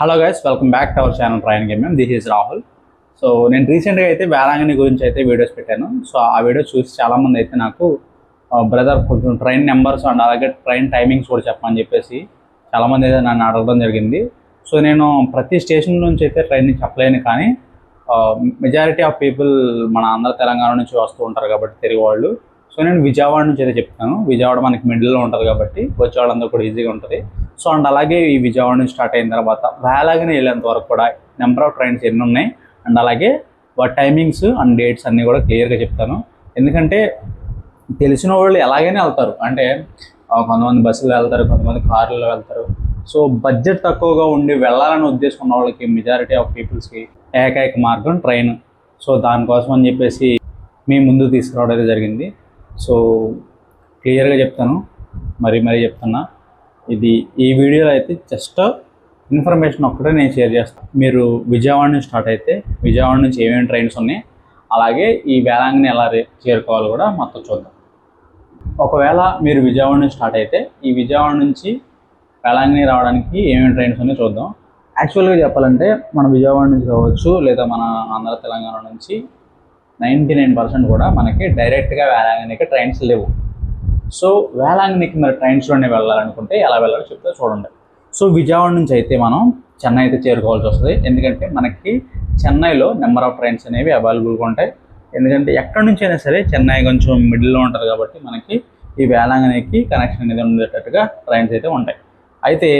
Hello guys, welcome back to our channel train game. This is Rahul. So నేను రీసెంట్గా అయితే వేలాంగిని గురించి అయితే వీడియోస్ పెట్టాను. సో ఆ వీడియో చూసి చాలామంది అయితే నాకు బ్రదర్ కొంచెం ట్రైన్ నెంబర్స్ అండ్ అలాగే ట్రైన్ టైమింగ్స్ కూడా చెప్పమని చెప్పేసి చాలామంది అయితే నన్ను అడగడం జరిగింది. సో నేను ప్రతి స్టేషన్ నుంచి అయితే ట్రైన్ని చెప్పలేను, కానీ మెజారిటీ ఆఫ్ పీపుల్ మన ఆంధ్ర తెలంగాణ నుంచి వస్తూ ఉంటారు కాబట్టి తెలుగు వాళ్ళు. సో నేను విజయవాడ నుంచి అయితే చెప్తాను. విజయవాడ మనకి మిడిల్లో ఉంటుంది కాబట్టి వచ్చే వాళ్ళందరూ కూడా ఈజీగా ఉంటుంది. సో అండ్ అలాగే ఈ విజయవాడ నుంచి స్టార్ట్ అయిన తర్వాత వేలాగిని వెళ్ళేంత వరకు కూడా నెంబర్ ఆఫ్ ట్రైన్స్ ఎన్ని ఉన్నాయి అండ్ అలాగే వాటి టైమింగ్స్ అండ్ డేట్స్ అన్నీ కూడా క్లియర్గా చెప్తాను. ఎందుకంటే తెలిసిన వాళ్ళు ఎలాగైనా వెళ్తారు, అంటే కొంతమంది బస్సులో వెళ్తారు, కొంతమంది కార్లలో వెళ్తారు. సో బడ్జెట్ తక్కువగా ఉండి వెళ్ళాలని ఉద్దేశం ఉన్న వాళ్ళకి మెజారిటీ ఆఫ్ పీపుల్స్కి ఏకైక మార్గం ట్రైన్. సో దానికోసం అని చెప్పేసి మీ ముందు తీసుకురావడం అయితే జరిగింది. సో క్లియర్గా చెప్తాను, మరీ చెప్తున్నా. ఈ వీడియోలో అయితే జస్ట్ ఇన్ఫర్మేషన్ ఒక్కటే నేను షేర్ చేస్తాను. మీరు విజయవాడ నుంచి స్టార్ట్ అయితే విజయవాడ నుంచి ఏమేమి ట్రైన్స్ ఉన్నాయి, అలాగే ఈ వేలాంగిని ఎలా చేరుకోవాలో కూడా మొత్తం చూద్దాం. ఒకవేళ మీరు విజయవాడ నుంచి స్టార్ట్ అయితే ఈ విజయవాడ నుంచి వేలాంగిని రావడానికి ఏమేమి ట్రైన్స్ ఉన్నాయో చూద్దాం. యాక్చువల్గా చెప్పాలంటే మన విజయవాడ నుంచి కావచ్చు లేదా మన ఆంధ్ర తెలంగాణ నుంచి 99% కూడా మనకి డైరెక్ట్గా వేలాంగినికి ట్రైన్స్ లేవు. సో వేలాంగినికి మరి ట్రైన్స్లోనే వెళ్ళాలనుకుంటే ఎలా వెళ్ళాలో చెప్తే చూడండి. సో విజయవాడ నుంచి అయితే మనం చెన్నై అయితే చేరుకోవాల్సి వస్తుంది. ఎందుకంటే మనకి చెన్నైలో నెంబర్ ఆఫ్ ట్రైన్స్ అనేవి అవైలబుల్గా ఉంటాయి. ఎందుకంటే ఎక్కడి నుంచి అయినా సరే చెన్నై కొంచెం మిడిల్లో ఉంటుంది కాబట్టి మనకి ఈ వేలాంగినికి కనెక్షన్ అనేది ఉండేటట్టుగా ట్రైన్స్ అయితే ఉంటాయి. అయితే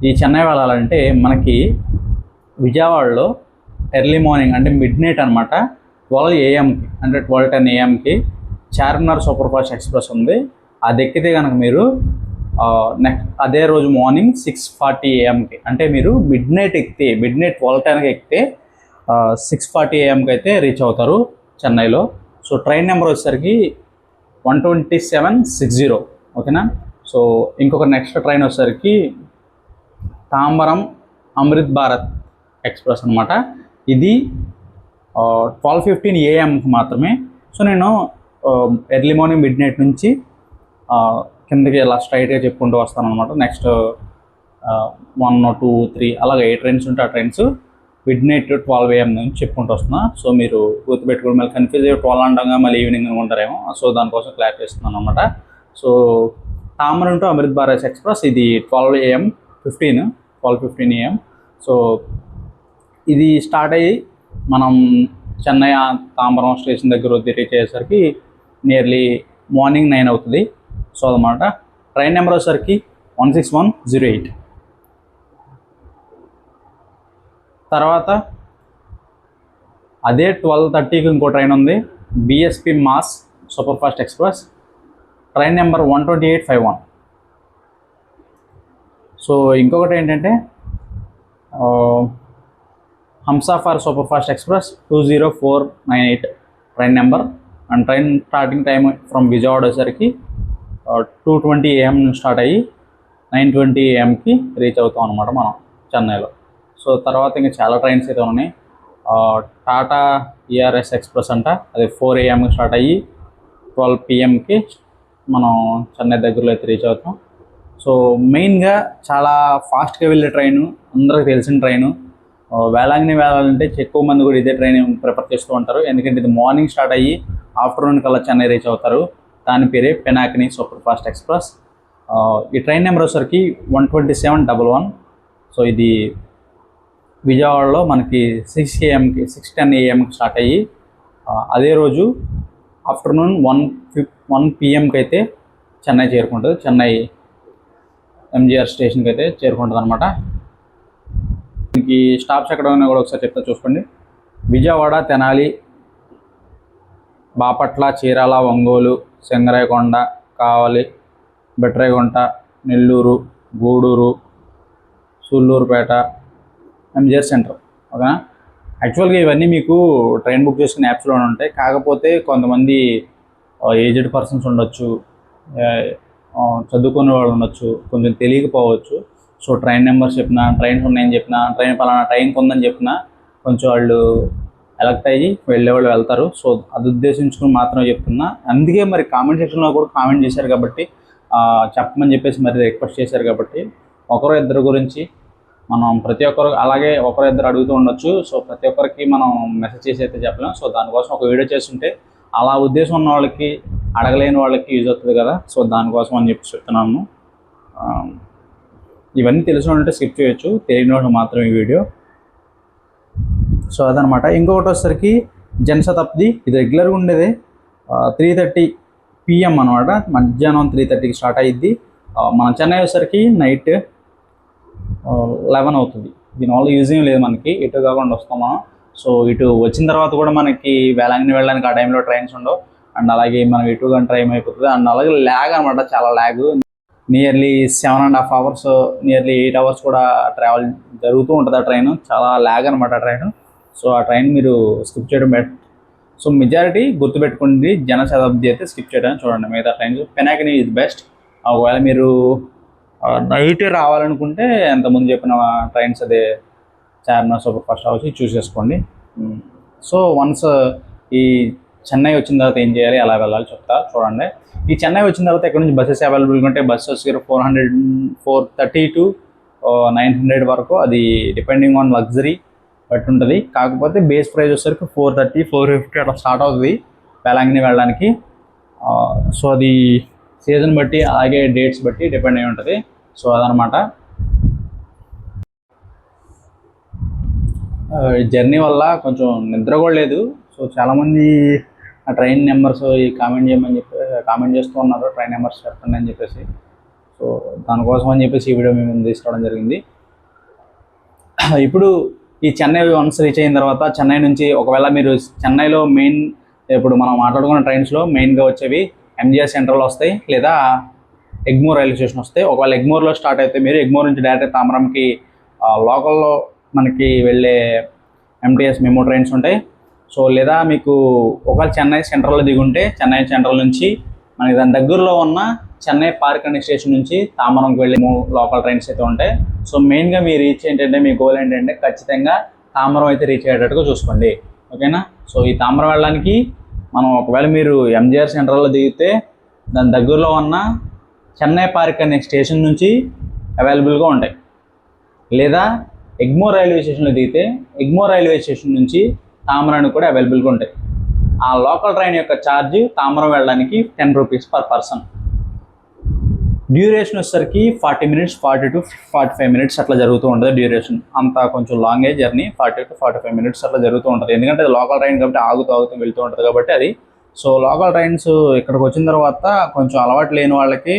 ఈ చెన్నై వెళ్ళాలంటే మనకి విజయవాడలో ఎర్లీ మార్నింగ్ అంటే మిడ్ నైట్ అనమాట 12 AM అంటే 12:10 AM Charminar super fast express ఉంది. అది ఎక్కితే కనుక మీరు అదే రోజు మార్నింగ్ 6:40 AM అంటే మీరు మిడ్ నైట్ 12:10 ఎక్కితే 6:40 AM అయితే రీచ్ అవుతారు చెన్నైలో. సో ట్రైన్ నెంబర్ వచ్చేసరికి 12760. ఓకేనా. సో ఇంకొక నెక్స్ట్ ట్రైన్ వచ్చేసరికి తాంబరం అమృత్ భారత్ ఎక్స్ప్రెస్ అనమాట. ఇది 12:15 AM మాత్రమే. సో నేను ఎర్లీ మార్నింగ్ మిడ్ నైట్ నుంచి కిందకి ఇలా స్ట్రైట్గా చెప్పుకుంటూ వస్తాను అనమాట. నెక్స్ట్ 1, 2, 3 అలాగే ఏ ట్రైన్స్ ఉంటే ఆ ట్రైన్స్ మిడ్ నైట్ 12 AM నుంచి చెప్పుకుంటూ వస్తున్నా. సో మీరు గుర్తుపెట్టుకోవడం, మళ్ళీ కన్ఫ్యూజ్ అయ్యి 12 అంటాగా మళ్ళీ ఈవినింగ్ ఉంటారేమో. సో దానికోసం క్లారిటీ ఇస్తున్నాను అనమాట. So Tambaram to Amrit Bharat express ఇది 12:15 AM. సో ఇది స్టార్ట్ అయ్యి మనం చెన్నై తాంబరం స్టేషన్ దగ్గర రీచ్ అయ్యేసరికి నియర్లీ మార్నింగ్ 9 అవుతుంది. సో అన్నమాట. ట్రైన్ నెంబర్ వచ్చేసరికి 16108. తర్వాత అదే 12:30కి ఇంకో ట్రైన్ ఉంది, BSP MAS super fast express, train number 12851. So ఇంకొకటి ఏంటంటే Humsafar super fast express 20498 train number. And train starting time from Vijayawada వచ్చేసరికి 2:20 AM నుంచి స్టార్ట్ అయ్యి 9:20 AM రీచ్ అవుతాం అనమాట మనం చెన్నైలో. సో తర్వాత ఇంకా చాలా ట్రైన్స్ అయితే ఉన్నాయి. టాటా ఈఆర్ఎస్ ఎక్స్ప్రెస్ అంట, అది 4 AM స్టార్ట్ అయ్యి 12 PM మనం చెన్నై దగ్గరలో అయితే రీచ్ అవుతాం. సో మెయిన్గా చాలా ఫాస్ట్గా వెళ్ళే ట్రైను, అందరికి తెలిసిన ట్రైను. వేలాంగిని వెళ్ళాలంటే ఎక్కువ మంది కూడా ఇదే ట్రైన్ ప్రిఫర్ చేస్తూ ఉంటారు. ఎందుకంటే ఇది మార్నింగ్ స్టార్ట్ అయ్యి ఆఫ్టర్నూన్ కల్లా చెన్నై రీచ్ అవుతారు. దాని పేరే పినాకిని సూపర్ ఫాస్ట్ ఎక్స్ప్రెస్. ఈ ట్రైన్ నెంబర్ వచ్చేసరికి 12711. సో ఇది విజయవాడలో మనకి 6:10 AM స్టార్ట్ అయ్యి అదే రోజు ఆఫ్టర్నూన్ 1 PM అయితే చెన్నై చేరుకుంటుంది. చెన్నై ఎంజీఆర్ స్టేషన్కి అయితే చేరుకుంటుంది అనమాట. దీనికి స్టాప్స్ ఎక్కడ ఉన్నాయో కూడా ఒకసారి చెప్తా చూసుకోండి. విజయవాడ, తెనాలి, బాపట్ల, చీరాల, ఒంగోలు, సింగరాయకొండ, కావలి, బెట్రేగుంట, నెల్లూరు, గూడూరు, సూళ్ళూరుపేట, ఎంజీఆర్ సెంటర్. ఓకేనా. యాక్చువల్గా ఇవన్నీ మీకు ట్రైన్ బుక్ చేసుకునే యాప్స్లోనే ఉంటాయి. కాకపోతే కొంతమంది ఏజ్డ్ పర్సన్స్ ఉండొచ్చు, చదువుకునే వాళ్ళు ఉండొచ్చు, కొంచెం తెలియకపోవచ్చు. సో ట్రైన్ నెంబర్స్ చెప్పినా, ట్రైన్స్ ఉన్నాయని చెప్పినా, ట్రైన్ పలానా ట్రైన్కి ఉందని చెప్పినా కొంచెం వాళ్ళు ఎలక్ట్ అయ్యి వెళ్ళేవాళ్ళు వెళ్తారు. సో అది ఉద్దేశించుకుని మాత్రమే చెప్తున్నా. అందుకే మరి కామెంట్ సెక్షన్లో కూడా కామెంట్ చేశారు కాబట్టి చెప్పమని చెప్పేసి మరి రిక్వెస్ట్ చేశారు కాబట్టి ఒకరో ఇద్దరు గురించి మనం ప్రతి ఒక్కరు అలాగే ఒకరిద్దరు అడుగుతూ ఉండొచ్చు. సో ప్రతి ఒక్కరికి మనం మెసేజ్ చేసి అయితే చెప్పలేం. సో దానికోసం ఒక వీడియో చేస్తుంటే అలా ఉద్దేశం ఉన్న వాళ్ళకి, అడగలేని వాళ్ళకి యూజ్ అవుతుంది కదా. సో దానికోసం అని చెప్పి చెప్తున్నాను. ఇవన్నీ తెలిసిన వాళ్ళంటే స్కిప్ చేయొచ్చు, తెలియని వాళ్ళు మాత్రం ఈ వీడియో. సో అదనమాట. ఇంకొకటి వచ్చేసరికి జనశతాబ్ది, ఇది రెగ్యులర్గా ఉండేది 3:30 PM అనమాట. మధ్యాహ్నం 3:30కి స్టార్ట్ అయ్యిద్ది. మన చెన్నై వచ్చేసరికి నైట్ 11 అవుతుంది. దీనివల్ల యూజింగ్ లేదు మనకి, ఇటు కాకుండా వస్తాం మనం. సో ఇటు వచ్చిన తర్వాత కూడా మనకి వేలాంగిని వెళ్ళడానికి ఆ టైంలో ట్రైన్స్ ఉండవు. అండ్ అలాగే మనం ఇటు కానీ టైం అయిపోతుంది. అండ్ అలాగే ల్యాగ్ అనమాట, చాలా lag. Nearly 7.5 hours, nearly 8 hours కూడా ట్రావెల్ జరుగుతూ ఉంటుంది ఆ ట్రైన్. చాలా ల్యాగ్ అనమాట ఆ ట్రైన్. సో ఆ ట్రైన్ మీరు స్కిప్ చేయడం బెటర్. సో మెజారిటీ గుర్తుపెట్టుకోండి, జనశతాబ్ది అయితే స్కిప్ చేయడానికి చూడండి. మిగతా ట్రైన్స్ పినాకిని ఇది బెస్ట్. ఒకవేళ మీరు నైట్ రావాలనుకుంటే ఎంతమంది చెప్పిన ట్రైన్స్ అదే చార్మినార్ సూపర్ ఫాస్ట్ అవచ్చు చూస్ చేసుకోండి. సో వన్స్ ఈ చెన్నై వచ్చిన తర్వాత ఏం చేయాలి, ఎలా వెళ్ళాలి చెప్తా చూడండి. ఈ చెన్నై వచ్చిన తర్వాత ఇక్కడ నుంచి బస్సెస్ అవైలబుల్గా ఉంటే బస్సెస్ 430 to 900 వరకు, అది డిపెండింగ్ ఆన్ లగ్జరీ బట్టి ఉంటుంది. కాకపోతే బేస్ ప్రైస్ వచ్చేసరికి 430, 450 అట్లా స్టార్ట్ అవుతుంది వేలాంగిని వెళ్ళడానికి. సో అది సీజన్ బట్టి అలాగే డేట్స్ బట్టి డిపెండ్ అయి ఉంటుంది. సో అదనమాట. జర్నీ వల్ల కొంచెం నిద్ర కూడా లేదు. సో చాలామంది ఆ ట్రైన్ నెంబర్స్ కామెంట్ చేయమని చెప్పి కామెంట్ చేస్తూ ఉన్నారు, ట్రైన్ నెంబర్స్ చెప్పండి అని చెప్పేసి. సో దానికోసం అని చెప్పేసి ఈ వీడియో మేము తీసుకోవడం జరిగింది. ఇప్పుడు ఈ చెన్నై వన్స్ రీచ్ అయిన తర్వాత చెన్నై నుంచి ఒకవేళ మీరు చెన్నైలో మెయిన్, ఇప్పుడు మనం మాట్లాడుకున్న ట్రైన్స్లో మెయిన్గా వచ్చేవి ఎంజీఆర్ సెంట్రల్ వస్తాయి, లేదా ఎగ్మోర్ రైల్వే స్టేషన్ వస్తాయి. ఒకవేళ ఎగ్మోర్లో స్టార్ట్ అయితే మీరు ఎగ్మోర్ నుంచి డైరెక్ట్ తామరంకి లోకల్లో మనకి వెళ్ళే ఎంటీఎస్ మెమో ట్రైన్స్ ఉంటాయి. సో లేదా మీకు ఒకవేళ చెన్నై సెంట్రల్లో దిగుంటే చెన్నై సెంట్రల్ నుంచి మనకి దాని దగ్గరలో ఉన్న చెన్నై పార్క్ అనే స్టేషన్ నుంచి తామరంకి వెళ్ళే లోకల్ ట్రైన్స్ అయితే ఉంటాయి. సో మెయిన్గా మీ రీచ్ ఏంటంటే, మీ గోల్ ఏంటంటే ఖచ్చితంగా తామరం అయితే రీచ్ అయ్యేటట్టుగా చూసుకోండి, ఓకేనా. సో ఈ తామరం వెళ్ళడానికి మనం ఒకవేళ మీరు ఎంజీఆర్ సెంట్రల్లో దిగితే దాని దగ్గరలో ఉన్న చెన్నై పార్క్ అనే స్టేషన్ నుంచి అవైలబుల్గా ఉంటాయి. లేదా ఎగ్మోర్ రైల్వే స్టేషన్లో దిగితే ఎగ్మోర్ రైల్వే స్టేషన్ నుంచి తామరానికి కూడా అవైలబుల్గా ఉంటాయి. ఆ లోకల్ ట్రైన్ యొక్క ఛార్జ్ తామరం వెళ్ళడానికి 10 rupees per person. డ్యూరేషన్ వచ్చేసరికి 40 minutes, 40 to 45 minutes అట్లా జరుగుతూ ఉంటుంది డ్యూరేషన్. అంత కొంచెం లాంగే జర్నీ, 40 to 45 minutes అట్లా జరుగుతూ ఉంటుంది. ఎందుకంటే అది లోకల్ ట్రైన్ కాబట్టి ఆగుతూ వెళ్తూ ఉంటుంది కాబట్టి అది. సో లోకల్ ట్రైన్స్ ఇక్కడికి వచ్చిన తర్వాత కొంచెం అలవాటు లేని వాళ్ళకి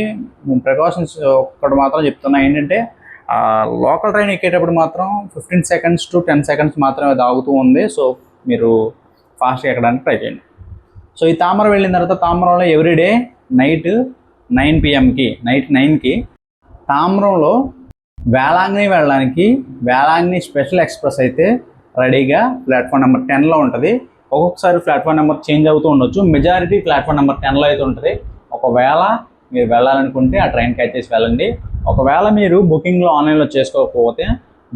ప్రికాషన్స్ ఒక్కటి మాత్రం చెప్తున్నా ఏంటంటే, లోకల్ ట్రైన్ ఎక్కేటప్పుడు మాత్రం 15 seconds to 10 seconds మాత్రమే అది ఆగుతూ ఉంది. సో మీరు ఫాస్ట్గా ఎక్కడానికి ట్రై చేయండి. సో ఈ తామరం వెళ్ళిన తర్వాత తామరంలో ఎవ్రీడే నైట్ 9 PMకి, నైట్ 9కి తామరంలో వేలాంగిని వెళ్ళడానికి వేలాంగిని స్పెషల్ ఎక్స్ప్రెస్ అయితే రెడీగా ప్లాట్ఫామ్ నెంబర్ 10లో ఉంటుంది. ఒక్కొక్కసారి ప్లాట్ఫామ్ నెంబర్ చేంజ్ అవుతూ ఉండొచ్చు. మెజారిటీ ప్లాట్ఫామ్ నెంబర్ 10లో అయితే ఉంటుంది. ఒకవేళ మీరు వెళ్ళాలనుకుంటే ఆ ట్రైన్ క్యాచ్ చేసి వెళ్ళండి. ఒకవేళ మీరు బుకింగ్లో ఆన్లైన్లో చేసుకోకపోతే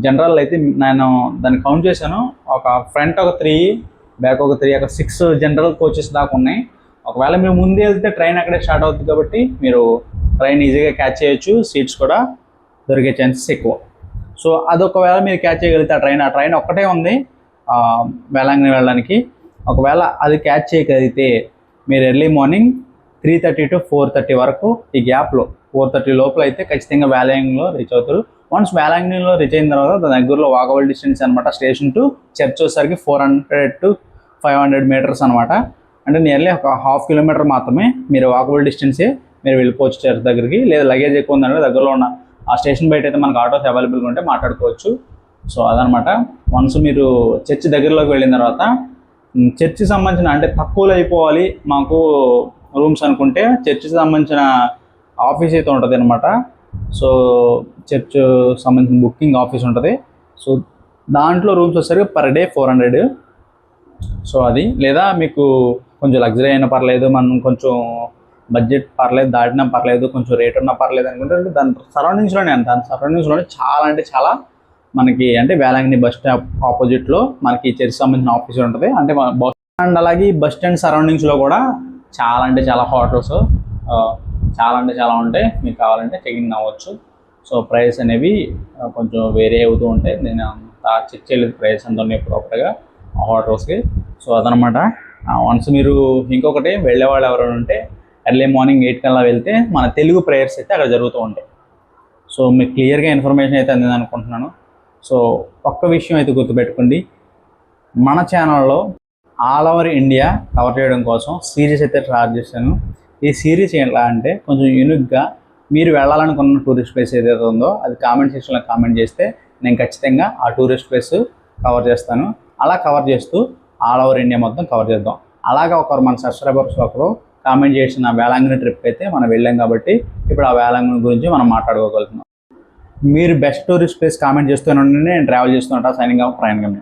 జనరల్ అయితే నేను దాన్ని కౌంట్ చేశాను, ఒక ఫ్రంట్ ఒక 3, బ్యాక్ ఒక 3, అక్కడ 6 జనరల్ కోచెస్ దాకా ఉన్నాయి. ఒకవేళ మీరు ముందే వెళ్తే ట్రైన్ అక్కడే స్టార్ట్ అవుతుంది కాబట్టి మీరు ట్రైన్ ఈజీగా క్యాచ్ చేయొచ్చు, సీట్స్ కూడా దొరికే ఛాన్సెస్ ఎక్కువ. సో అదొకవేళ మీరు క్యాచ్ చేయగలిగితే ఆ ట్రైన్ ఒక్కటే ఉంది వేలాంగిని వెళ్ళడానికి. ఒకవేళ అది క్యాచ్ చేయగలిగితే మీరు ఎర్లీ మార్నింగ్ 3:30 to 4:30 వరకు ఈ గ్యాప్లో 4:30 లోపల అయితే ఖచ్చితంగా వేలాంగినిలో రీచ్ అవుతారు. వన్స్ వేలాంగినిలో రీచ్ అయిన తర్వాత దాని దగ్గరలో వాకబుల్ డిస్టెన్స్ అనమాట. స్టేషన్ టు చర్చ్ వచ్చేసరికి 400 to 500 meters అనమాట. అంటే నియర్లీ ఒక 1/2 kilometer మాత్రమే. మీరు వాకబుల్ డిస్టెన్సే, మీరు వెళ్ళిపోవచ్చు చర్చ్ దగ్గరికి. లేదా లగేజ్ ఎక్కువ ఉందంటే దగ్గరలో ఉన్న ఆ స్టేషన్ బయట అయితే మనకు ఆటోస్ అవైలబుల్గా ఉంటే మాట్లాడుకోవచ్చు. సో అదనమాట. వన్స్ మీరు చర్చ్ దగ్గరలోకి వెళ్ళిన తర్వాత చర్చికి సంబంధించిన, అంటే తక్కువలో అయిపోవాలి మాకు రూమ్స్ అనుకుంటే చర్చికి సంబంధించిన ఆఫీస్ అయితే ఉంటుంది అనమాట. సో చర్చ్ సంబంధించిన బుకింగ్ ఆఫీస్ ఉంటుంది. సో దాంట్లో రూమ్స్ వచ్చేసరికి per day 400. సో అది, లేదా మీకు కొంచెం లగ్జరీ అయినా పర్లేదు, మనం కొంచెం బడ్జెట్ పర్లేదు, దాటినా పర్లేదు, కొంచెం రేట్ ఉన్నా పర్లేదు అనుకుంటే దాని సరౌండింగ్స్లోనే చాలా అంటే చాలా మనకి, అంటే వేలాంగిని బస్ స్టాప్ ఆపోజిట్లో మనకి చర్చ్ సంబంధించిన ఆఫీస్ ఉంటుంది. అంటే బస్ అండ్ అలాగే బస్ స్టాండ్ సరౌండింగ్స్లో కూడా చాలా అంటే చాలా హోటల్స్ చాలా అంటే చాలా ఉంటాయి. మీకు కావాలంటే చెకింగ్ అవ్వచ్చు. సో ప్రైస్ అనేవి కొంచెం వేరే అవుతూ ఉంటాయి. నేను అంత చెక్ చేయలేదు ప్రైస్ ఎంత ఉన్నాయి ప్రాపర్గా హోటల్స్కి. సో అదనమాట. వన్స్ మీరు ఇంకొకటి వెళ్ళేవాళ్ళు ఎవరైనా ఉంటే ఎర్లీ మార్నింగ్ 8 కల్లా వెళ్తే మన తెలుగు ప్రేయర్స్ అయితే అక్కడ జరుగుతూ ఉంటాయి. సో మీకు క్లియర్గా ఇన్ఫర్మేషన్ అయితే అందింది అనుకుంటున్నాను. సో ఒక్క విషయం అయితే గుర్తుపెట్టుకోండి, మన ఛానల్లో ఆల్ ఓవర్ ఇండియా కవర్ చేయడం కోసం సిరీస్ అయితే స్టార్ట్ చేశాను. ఈ సిరీస్ ఎలా అంటే కొంచెం యూనిక్గా మీరు వెళ్ళాలనుకున్న టూరిస్ట్ ప్లేస్ ఏదైతే ఉందో అది కామెంట్ సెక్షన్లో కామెంట్ చేస్తే నేను ఖచ్చితంగా ఆ టూరిస్ట్ ప్లేస్ కవర్ చేస్తాను. అలా కవర్ చేస్తూ ఆల్ ఓవర్ ఇండియా మొత్తం కవర్ చేద్దాం. అలాగే ఒకరు మన సబ్స్క్రైబర్స్ ఒకరు కామెంట్ చేసిన వేలాంగిని ట్రిప్కి అయితే మనం వెళ్ళాం కాబట్టి ఇప్పుడు ఆ వేలాంగిని గురించి మనం మాట్లాడుకోగలుగుతున్నాం. మీరు బెస్ట్ టూరిస్ట్ ప్లేస్ కామెంట్ చేస్తూనే ఉండండి. నేను ట్రావెల్ చేస్తూ ఉంటాను. సైనింగ్ ఆఫ్ ప్రయాణం.